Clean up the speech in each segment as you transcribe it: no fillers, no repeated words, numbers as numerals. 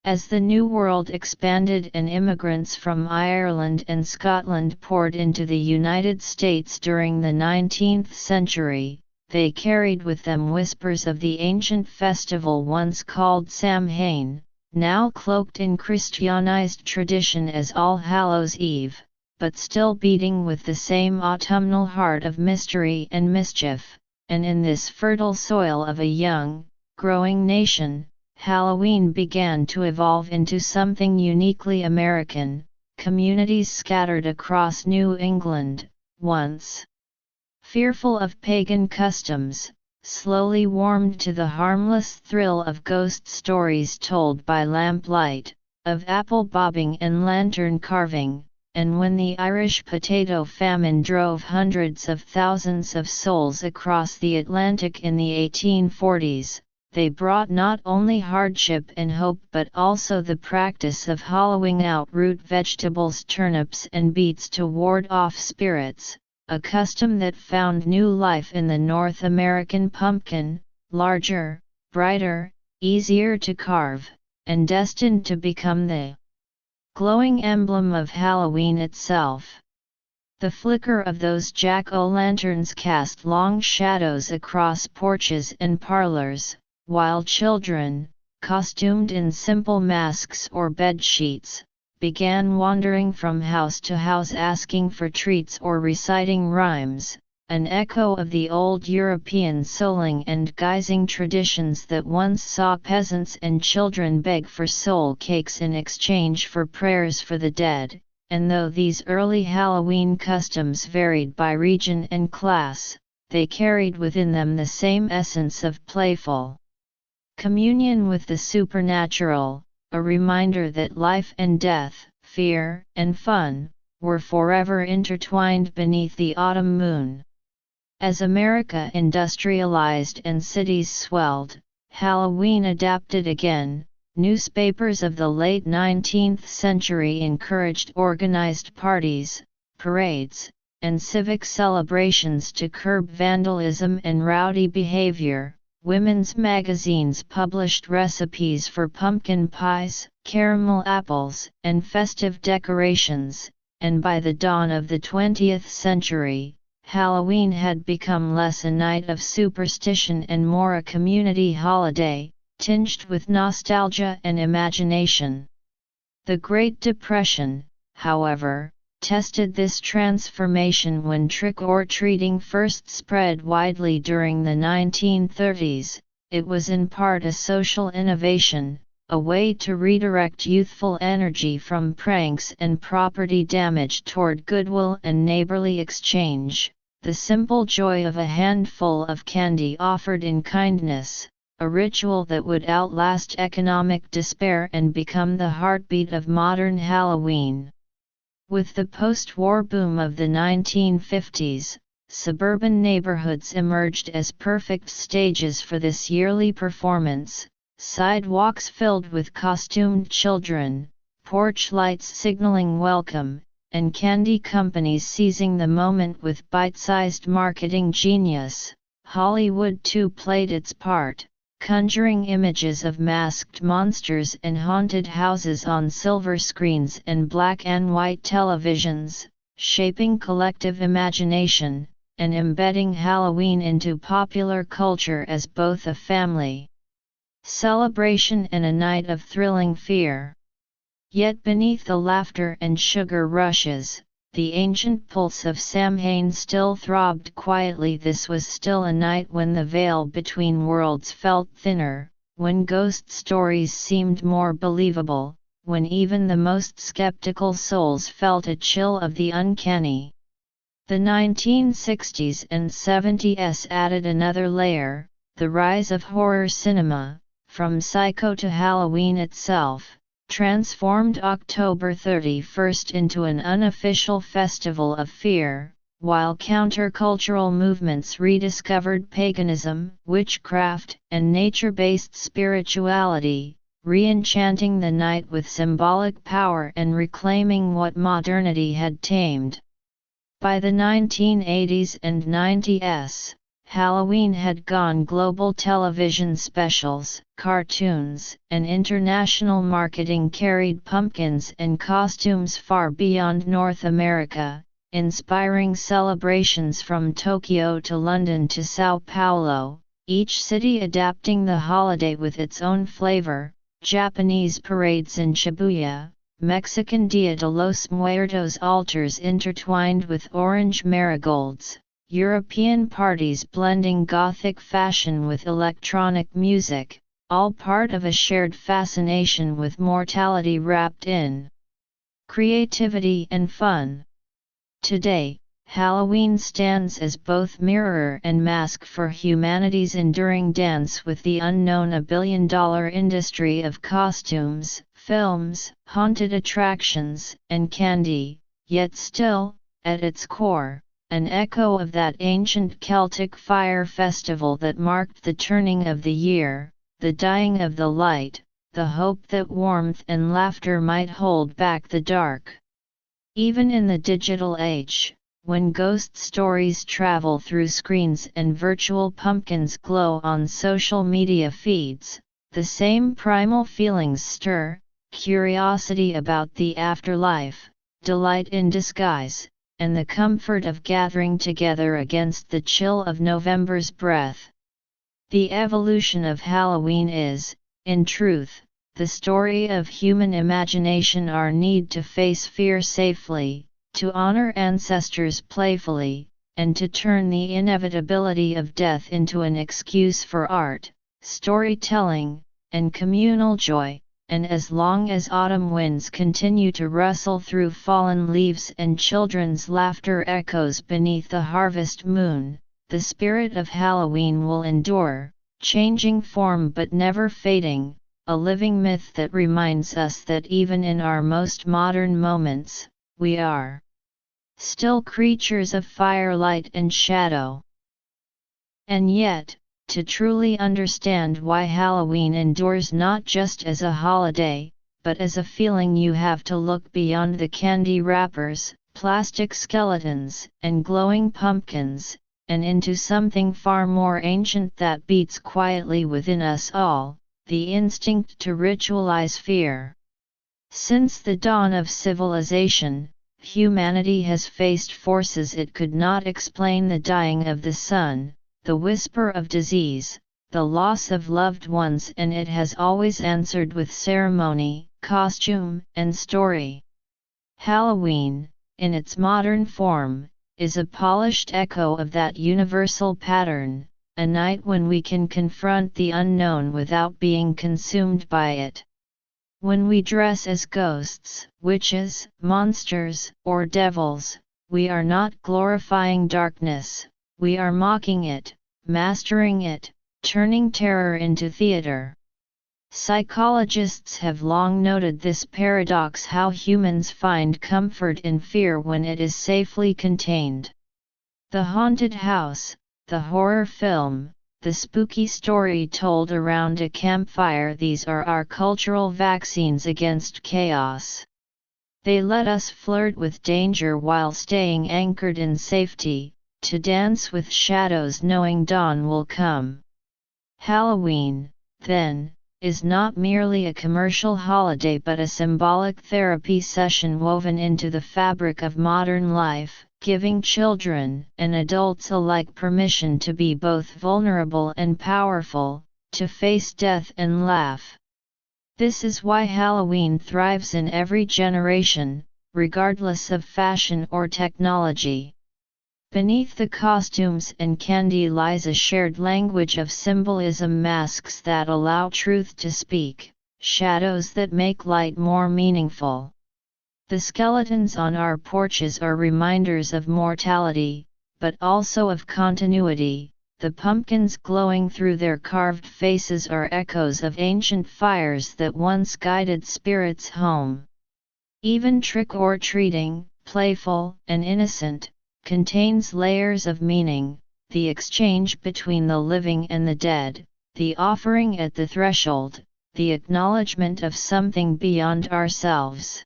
As the New World expanded and immigrants from Ireland and Scotland poured into the United States during the 19th century, they carried with them whispers of the ancient festival once called Samhain, now cloaked in Christianized tradition as All Hallows' Eve, but still beating with the same autumnal heart of mystery and mischief. And in this fertile soil of a young, growing nation, Halloween began to evolve into something uniquely American. Communities scattered across New England, once fearful of pagan customs, slowly warmed to the harmless thrill of ghost stories told by lamplight, of apple bobbing and lantern carving, and when the Irish potato famine drove hundreds of thousands of souls across the Atlantic in the 1840s, they brought not only hardship and hope but also the practice of hollowing out root vegetables, turnips and beets to ward off spirits, a custom that found new life in the North American pumpkin, larger, brighter, easier to carve, and destined to become the glowing emblem of Halloween itself. The flicker of those jack-o'-lanterns cast long shadows across porches and parlors, while children, costumed in simple masks or bed sheets, began wandering from house to house asking for treats or reciting rhymes, an echo of the old European souling and guising traditions that once saw peasants and children beg for soul cakes in exchange for prayers for the dead. And though these early Halloween customs varied by region and class, they carried within them the same essence of playful communion with the supernatural, a reminder that life and death, fear and fun, were forever intertwined beneath the autumn moon. As America industrialized and cities swelled, Halloween adapted again. Newspapers of the late 19th century encouraged organized parties, parades, and civic celebrations to curb vandalism and rowdy behavior. Women's magazines published recipes for pumpkin pies, caramel apples, and festive decorations, and by the dawn of the 20th century, Halloween had become less a night of superstition and more a community holiday, tinged with nostalgia and imagination. The Great Depression, however, tested this transformation when trick-or-treating first spread widely during the 1930s. It was in part a social innovation, a way to redirect youthful energy from pranks and property damage toward goodwill and neighborly exchange, the simple joy of a handful of candy offered in kindness, a ritual that would outlast economic despair and become the heartbeat of modern Halloween. With the post-war boom of the 1950s, suburban neighborhoods emerged as perfect stages for this yearly performance, sidewalks filled with costumed children, porch lights signaling welcome, and candy companies seizing the moment with bite-sized marketing genius. Hollywood too played its part, conjuring images of masked monsters and haunted houses on silver screens and black and white televisions, shaping collective imagination, and embedding Halloween into popular culture as both a family celebration and a night of thrilling fear. Yet beneath the laughter and sugar rushes, the ancient pulse of Samhain still throbbed quietly. This was still a night when the veil between worlds felt thinner, when ghost stories seemed more believable, when even the most skeptical souls felt a chill of the uncanny. The 1960s and 70s added another layer, the rise of horror cinema, from Psycho to Halloween itself, transformed October 31st into an unofficial festival of fear, while countercultural movements rediscovered paganism, witchcraft, and nature-based spirituality, re-enchanting the night with symbolic power and reclaiming what modernity had tamed. By the 1980s and 90s, Halloween had gone global. Television specials, cartoons, and international marketing carried pumpkins and costumes far beyond North America, inspiring celebrations from Tokyo to London to Sao Paulo, each city adapting the holiday with its own flavor. Japanese parades in Shibuya, Mexican Dia de los Muertos altars intertwined with orange marigolds, European parties blending Gothic fashion with electronic music, all part of a shared fascination with mortality wrapped in creativity and fun. Today, Halloween stands as both mirror and mask for humanity's enduring dance with the unknown, a billion-dollar industry of costumes, films, haunted attractions, and candy, yet still, at its core, an echo of that ancient Celtic fire festival that marked the turning of the year, the dying of the light, the hope that warmth and laughter might hold back the dark. Even in the digital age, when ghost stories travel through screens and virtual pumpkins glow on social media feeds, the same primal feelings stir: curiosity about the afterlife, delight in disguise, and the comfort of gathering together against the chill of November's breath. The evolution of Halloween is, in truth, the story of human imagination, our need to face fear safely, to honor ancestors playfully, and to turn the inevitability of death into an excuse for art, storytelling, and communal joy. And as long as autumn winds continue to rustle through fallen leaves and children's laughter echoes beneath the harvest moon, the spirit of Halloween will endure, changing form but never fading, a living myth that reminds us that even in our most modern moments, we are still creatures of fire, light, and shadow. And yet, to truly understand why Halloween endures not just as a holiday, but as a feeling, you have to look beyond the candy wrappers, plastic skeletons, and glowing pumpkins, and into something far more ancient that beats quietly within us all: the instinct to ritualize fear. Since the dawn of civilization, humanity has faced forces it could not explain: the dying of the sun, the whisper of disease, the loss of loved ones, and it has always answered with ceremony, costume, and story. Halloween, in its modern form, is a polished echo of that universal pattern, a night when we can confront the unknown without being consumed by it. When we dress as ghosts, witches, monsters, or devils, we are not glorifying darkness, we are mocking it, mastering it, turning terror into theater. Psychologists have long noted this paradox: how humans find comfort in fear when it is safely contained. The haunted house, the horror film, the spooky story told around a campfire, these are our cultural vaccines against chaos. They let us flirt with danger while staying anchored in safety, to dance with shadows knowing dawn will come. Halloween, then, is not merely a commercial holiday but a symbolic therapy session woven into the fabric of modern life, giving children and adults alike permission to be both vulnerable and powerful, to face death and laugh. This is why Halloween thrives in every generation, regardless of fashion or technology. Beneath the costumes and candy lies a shared language of symbolism: masks that allow truth to speak, shadows that make light more meaningful. The skeletons on our porches are reminders of mortality, but also of continuity. The pumpkins glowing through their carved faces are echoes of ancient fires that once guided spirits home. Even trick-or-treating, playful and innocent, contains layers of meaning: the exchange between the living and the dead, the offering at the threshold, the acknowledgement of something beyond ourselves.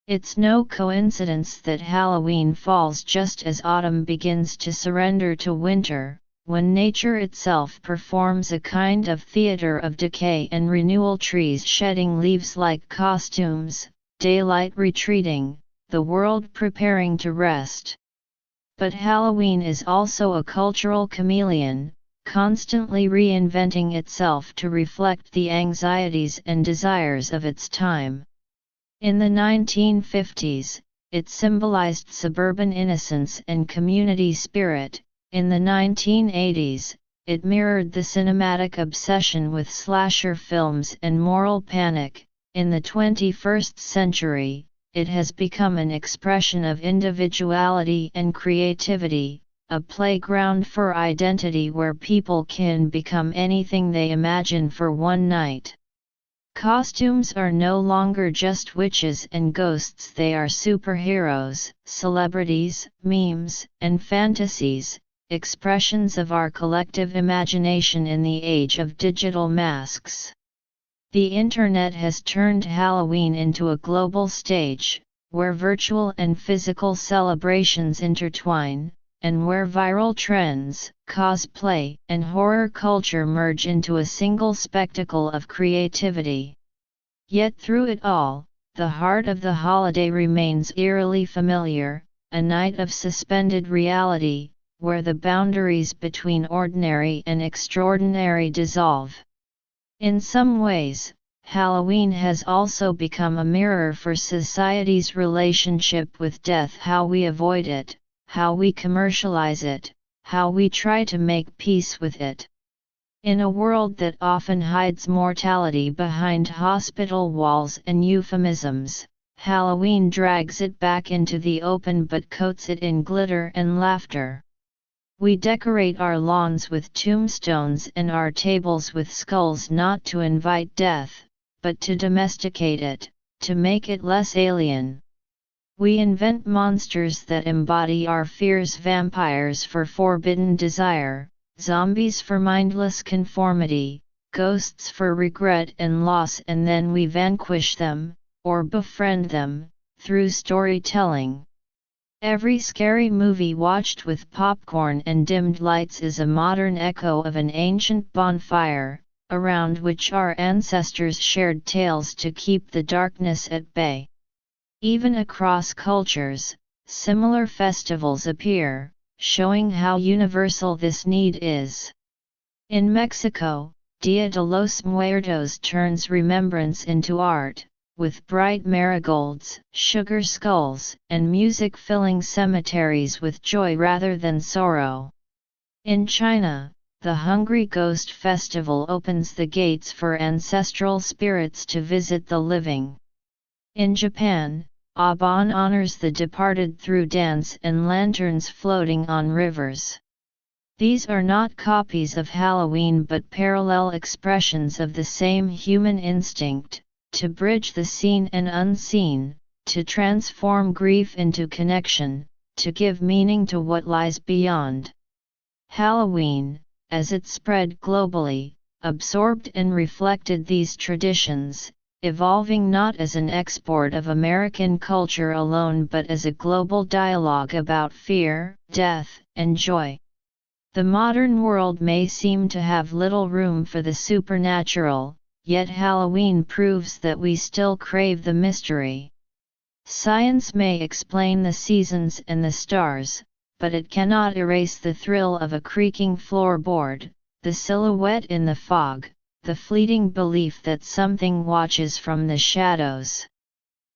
It's no coincidence that Halloween falls just as autumn begins to surrender to winter, when nature itself performs a kind of theater of decay and renewal, trees shedding leaves like costumes, daylight retreating, the world preparing to rest. But Halloween is also a cultural chameleon, constantly reinventing itself to reflect the anxieties and desires of its time. In the 1950s, it symbolized suburban innocence and community spirit. In the 1980s, it mirrored the cinematic obsession with slasher films and moral panic. In the 21st century, it has become an expression of individuality and creativity, a playground for identity where people can become anything they imagine for one night. Costumes are no longer just witches and ghosts, they are superheroes, celebrities, memes, and fantasies, expressions of our collective imagination in the age of digital masks. The Internet has turned Halloween into a global stage, where virtual and physical celebrations intertwine, and where viral trends, cosplay, and horror culture merge into a single spectacle of creativity. Yet through it all, the heart of the holiday remains eerily familiar, a night of suspended reality, where the boundaries between ordinary and extraordinary dissolve. In some ways, Halloween has also become a mirror for society's relationship with death, how we avoid it, how we commercialize it, how we try to make peace with it. In a world that often hides mortality behind hospital walls and euphemisms, Halloween drags it back into the open but coats it in glitter and laughter. We decorate our lawns with tombstones and our tables with skulls, not to invite death, but to domesticate it, to make it less alien. We invent monsters that embody our fears, vampires for forbidden desire, zombies for mindless conformity, ghosts for regret and loss, and then we vanquish them, or befriend them, through storytelling. Every scary movie watched with popcorn and dimmed lights is a modern echo of an ancient bonfire, around which our ancestors shared tales to keep the darkness at bay. Even across cultures, similar festivals appear, showing how universal this need is. In Mexico, Dia de los Muertos turns remembrance into art, with bright marigolds, sugar skulls, and music filling cemeteries with joy rather than sorrow. In China, the Hungry Ghost Festival opens the gates for ancestral spirits to visit the living. In Japan, Obon honors the departed through dance and lanterns floating on rivers. These are not copies of Halloween but parallel expressions of the same human instinct, to bridge the seen and unseen, to transform grief into connection, to give meaning to what lies beyond. Halloween, as it spread globally, absorbed and reflected these traditions, evolving not as an export of American culture alone but as a global dialogue about fear, death, and joy. The modern world may seem to have little room for the supernatural, yet Halloween proves that we still crave the mystery. Science may explain the seasons and the stars, but it cannot erase the thrill of a creaking floorboard, the silhouette in the fog, the fleeting belief that something watches from the shadows.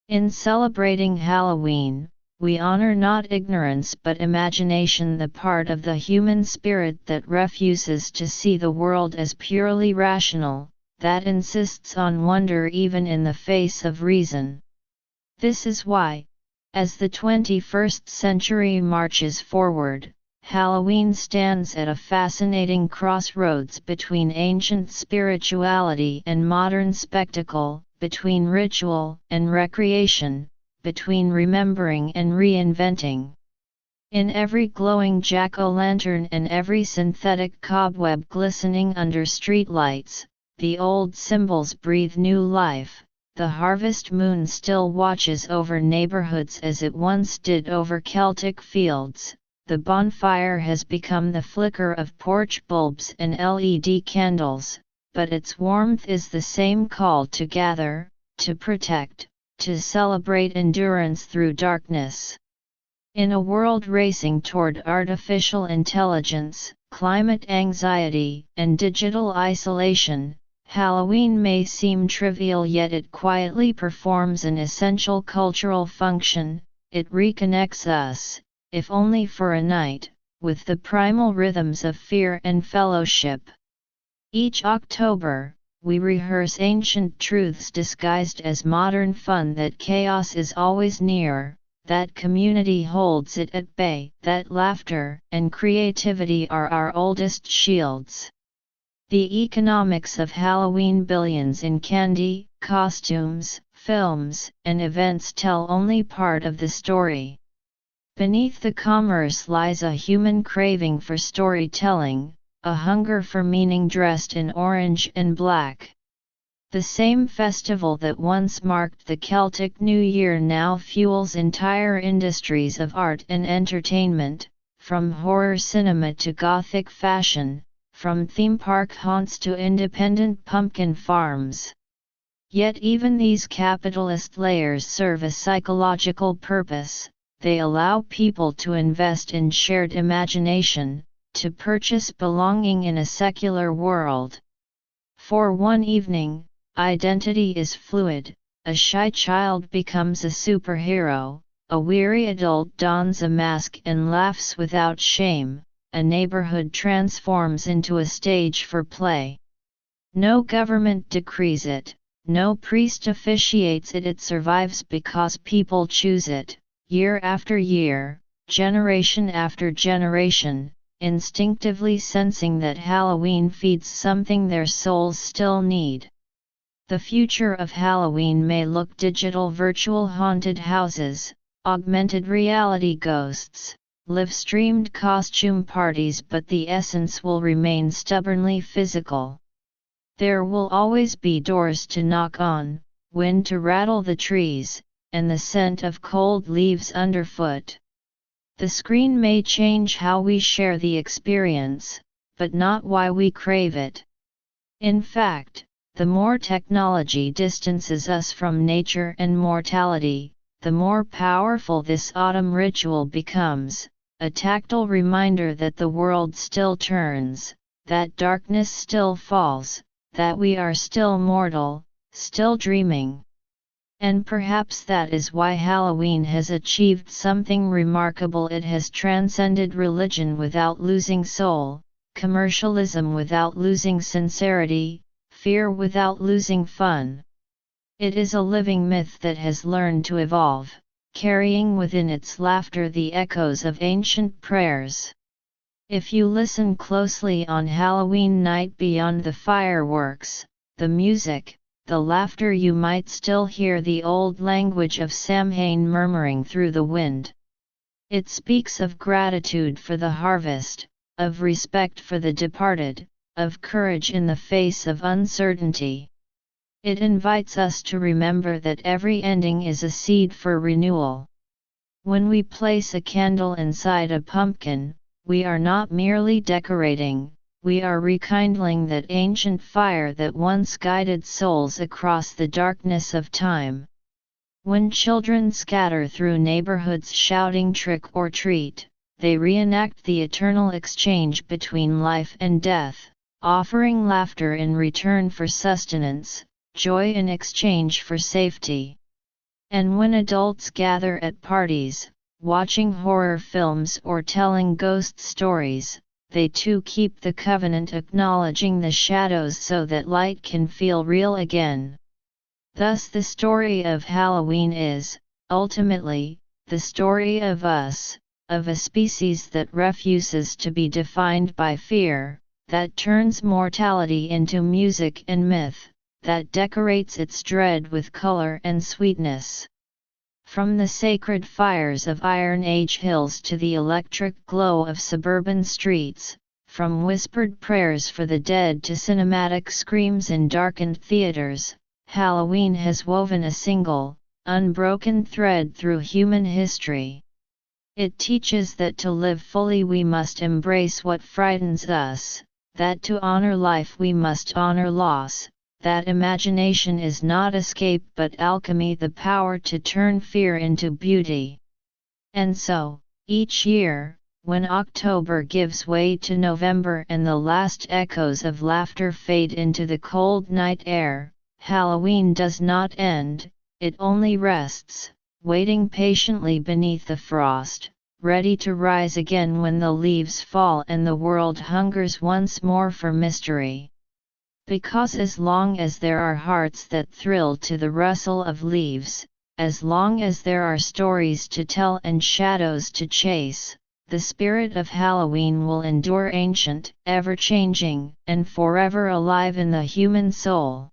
In celebrating Halloween, we honor not ignorance but imagination, the part of the human spirit that refuses to see the world as purely rational, that insists on wonder even in the face of reason. This is why, as the 21st century marches forward, Halloween stands at a fascinating crossroads between ancient spirituality and modern spectacle, between ritual and recreation, between remembering and reinventing. In every glowing jack-o'-lantern and every synthetic cobweb glistening under streetlights, the old symbols breathe new life. The harvest moon still watches over neighborhoods as it once did over Celtic fields. the bonfire has become the flicker of porch bulbs and LED candles, but its warmth is the same call to gather, to protect, to celebrate endurance through darkness. In a world racing toward artificial intelligence, climate anxiety, and digital isolation, Halloween may seem trivial, yet it quietly performs an essential cultural function. It reconnects us, if only for a night, with the primal rhythms of fear and fellowship. Each October, we rehearse ancient truths disguised as modern fun, that chaos is always near, that community holds it at bay, that laughter and creativity are our oldest shields. The economics of Halloween: billions in candy, costumes, films, and events tell only part of the story. Beneath the commerce lies a human craving for storytelling, a hunger for meaning dressed in orange and black. The same festival that once marked the Celtic New Year now fuels entire industries of art and entertainment, from horror cinema to gothic fashion, from theme park haunts to independent pumpkin farms. Yet even these capitalist layers serve a psychological purpose. They allow people to invest in shared imagination, to purchase belonging in a secular world. For one evening, identity is fluid. A shy child becomes a superhero, a weary adult dons a mask and laughs without shame, a neighborhood transforms into a stage for play. No government decrees it, no priest officiates it, it survives because people choose it, year after year, generation after generation, instinctively sensing that Halloween feeds something their souls still need. The future of Halloween may look digital: virtual haunted houses, augmented reality ghosts, live-streamed costume parties, but the essence will remain stubbornly physical. There will always be doors to knock on, wind to rattle the trees, and the scent of cold leaves underfoot. The screen may change how we share the experience, but not why we crave it. In fact, the more technology distances us from nature and mortality, the more powerful this autumn ritual becomes, a tactile reminder that the world still turns, that darkness still falls, that we are still mortal, still dreaming. And perhaps that is why Halloween has achieved something remarkable. It has transcended religion without losing soul, commercialism without losing sincerity, fear without losing fun. It is a living myth that has learned to evolve, carrying within its laughter the echoes of ancient prayers. If you listen closely on Halloween night, beyond the fireworks, the music, the laughter, you might still hear the old language of Samhain murmuring through the wind. It speaks of gratitude for the harvest, of respect for the departed, of courage in the face of uncertainty. It invites us to remember that every ending is a seed for renewal. When we place a candle inside a pumpkin, we are not merely decorating, we are rekindling that ancient fire that once guided souls across the darkness of time. When children scatter through neighborhoods shouting trick or treat, they reenact the eternal exchange between life and death, offering laughter in return for sustenance, joy in exchange for safety. And when adults gather at parties, watching horror films or telling ghost stories, they too keep the covenant, acknowledging the shadows so that light can feel real again. Thus the story of Halloween is, ultimately, the story of us, of a species that refuses to be defined by fear, that turns mortality into music and myth, that decorates its dread with color and sweetness. From the sacred fires of Iron Age hills to the electric glow of suburban streets, from whispered prayers for the dead to cinematic screams in darkened theaters, Halloween has woven a single, unbroken thread through human history. It teaches that to live fully we must embrace what frightens us, that to honor life we must honor loss, that imagination is not escape but alchemy, the power to turn fear into beauty. And so, each year, when October gives way to November and the last echoes of laughter fade into the cold night air, Halloween does not end, it only rests, waiting patiently beneath the frost, ready to rise again when the leaves fall and the world hungers once more for mystery. Because as long as there are hearts that thrill to the rustle of leaves, as long as there are stories to tell and shadows to chase, the spirit of Halloween will endure, ancient, ever-changing, and forever alive in the human soul.